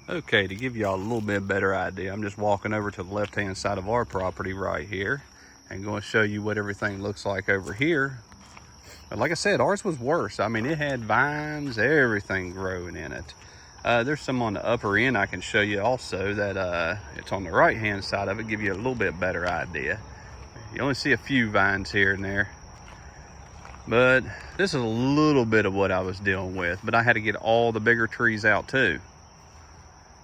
Okay, to give y'all a little bit better idea, I'm just walking over to the left-hand side of our property right here and going to show you what everything looks like over here. But like I said, ours was worse. I mean, it had vines, everything growing in it. There's some on the upper end I can show you also that it's on the right-hand side of it, give you a little bit better idea. You only see a few vines here and there. But this is a little bit of what I was dealing with, but I had to get all the bigger trees out too.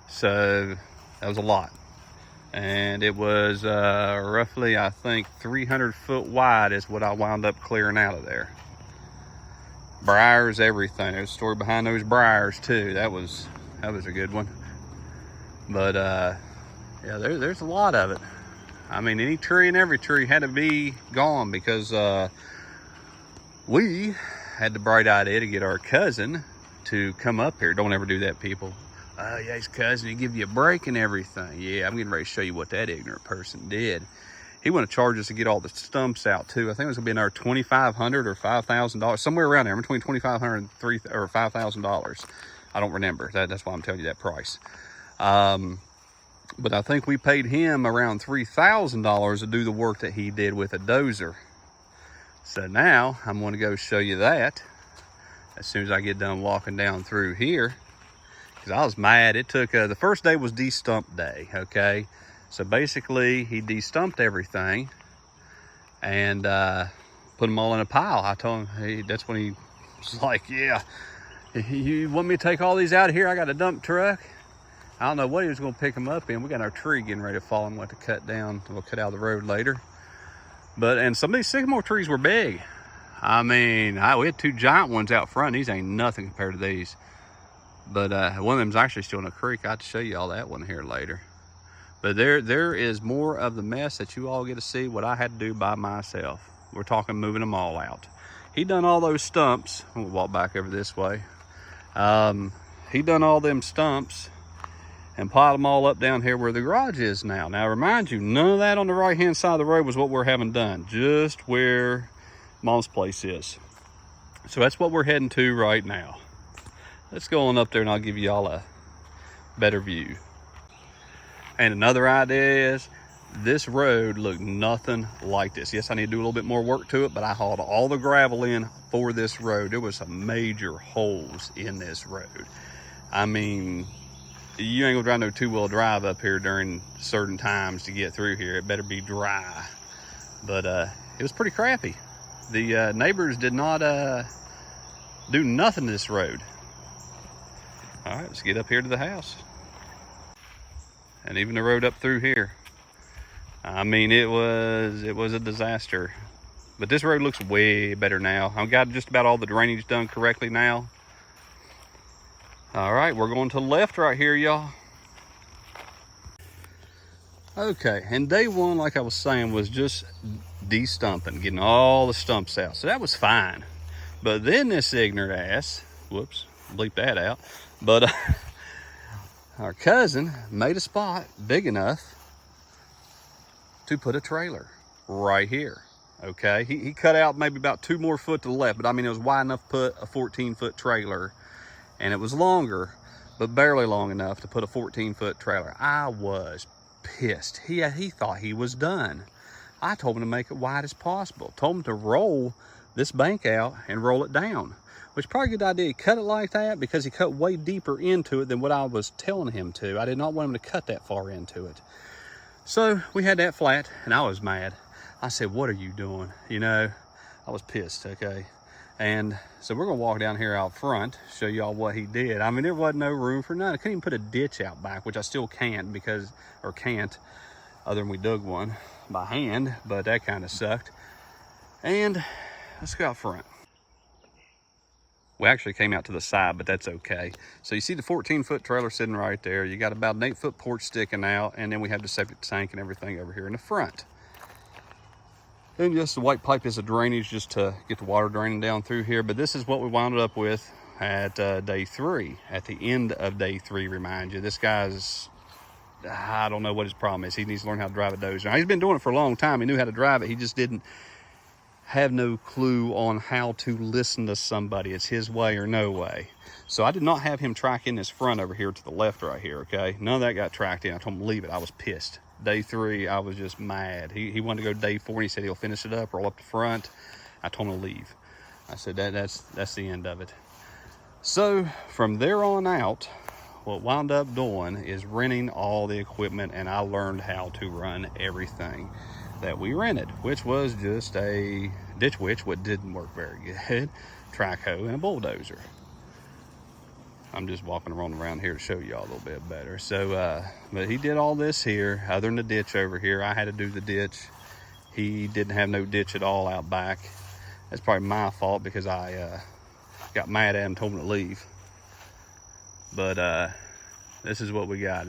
So that was a lot. And it was roughly, I think, 300 foot wide is what I wound up clearing out of there. Briars, everything. There's a story behind those briars too. That was a good one. But yeah, there's a lot of it. I mean, any tree and every tree had to be gone because we had the bright idea to get our cousin to come up here. Don't ever do that, people. Oh, yeah, his cousin, he give you a break and everything. Yeah, I'm getting ready to show you what that ignorant person did. He wanted to charge us to get all the stumps out too. I think it was gonna be another $2,500 or $5,000, somewhere around there, between $2,500 and $5,000. I don't remember. That's why I'm telling you that price. But I think we paid him around $3,000 to do the work that he did with a dozer. So now I'm going to go show you that as soon as I get done walking down through here. Because I was mad. It took, the first day was de-stump day, okay? So basically, he de-stumped everything and put them all in a pile. I told him, that's when he was like, yeah, you want me to take all these out of here? I got a dump truck. I don't know what he was going to pick them up in. We got our tree getting ready to fall and went to cut down. We'll cut out the road later. And some of these sycamore trees were big. I mean, we had two giant ones out front. These ain't nothing compared to these. But one of them's actually still in a creek. I have to show you all that one here later. But there is more of the mess that you all get to see what I had to do by myself. We're talking moving them all out. He done all those stumps. I'm gonna walk back over this way. He done all them stumps and piled them all up down here where the garage is now. Now, remind you, none of that on the right-hand side of the road was what we're having done. Just where Mom's place is. So that's what we're heading to right now. Let's go on up there and I'll give you all a better view. And another idea is this road looked nothing like this. Yes, I need to do a little bit more work to it, but I hauled all the gravel in for this road. There was some major holes in this road. I mean, you ain't gonna drive no two-wheel drive up here during certain times to get through here. It better be dry. But it was pretty crappy. The neighbors did not do nothing to this road. All right, let's get up here to the house. And even the road up through here. I mean, it was a disaster. But this road looks way better now. I've got just about all the drainage done correctly now. All right, we're going to the left right here, y'all. Okay, and day one, like I was saying, was just de-stumping, getting all the stumps out. So that was fine. But then this ignorant ass, whoops, bleep that out. But our cousin made a spot big enough to put a trailer right here, okay? He cut out maybe about 2 more foot to the left, but I mean, it was wide enough to put a 14-foot trailer, and it was longer, but barely long enough to put a 14-foot trailer. I was pissed. He thought he was done. I told him to make it wide as possible. Told him to roll this bank out and roll it down. Which is probably a good idea. He cut it like that because he cut way deeper into it than what I was telling him to. I did not want him to cut that far into it. So we had that flat and I was mad. I said, what are you doing? You know, I was pissed, okay? And so we're gonna walk down here out front, show y'all what he did. I mean, there wasn't no room for none. I couldn't even put a ditch out back, which I still can't other than we dug one by hand, but that kind of sucked. And let's go out front. We actually came out to the side, but that's okay. So you see the 14-foot trailer sitting right there. You got about an 8-foot porch sticking out, and then we have the septic tank and everything over here in the front. Then just the white pipe is a drainage just to get the water draining down through here. But this is what we wound up with at day 3. At the end of day 3, remind you, this guy's, I don't know what his problem is. He needs to learn how to drive a dozer. Now, he's been doing it for a long time. He knew how to drive it. He just didn't have no clue on how to listen to somebody. It's his way or no way. So I did not have him track in this front over here to the left right here, okay? None of that got tracked in. I told him to leave it. I was pissed. Day 3, I was just mad. He wanted to go day 4, and he said he'll finish it up, roll up the front. I told him to leave. I said that's the end of it. So from there on out, what wound up doing is renting all the equipment, and I learned how to run everything that we rented, which was just a ditch witch, what didn't work very good, track hoe, and a bulldozer. I'm just walking around here to show y'all a little bit better. So, but he did all this here, other than the ditch over here. I had to do the ditch. He didn't have no ditch at all out back. That's probably my fault because I got mad at him and told him to leave. But this is what we got.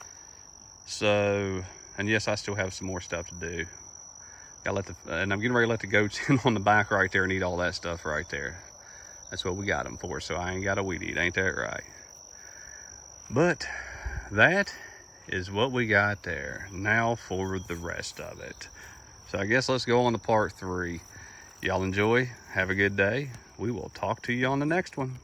So, and yes, I still have some more stuff to do. And I'm getting ready to let the goats in on the back right there and eat all that stuff right there. That's what we got them for, so I ain't got a weed eat, ain't that right? But that is what we got there. Now for the rest of it. So I guess let's go on to part 3. Y'all enjoy, have a good day. We will talk to you on the next one.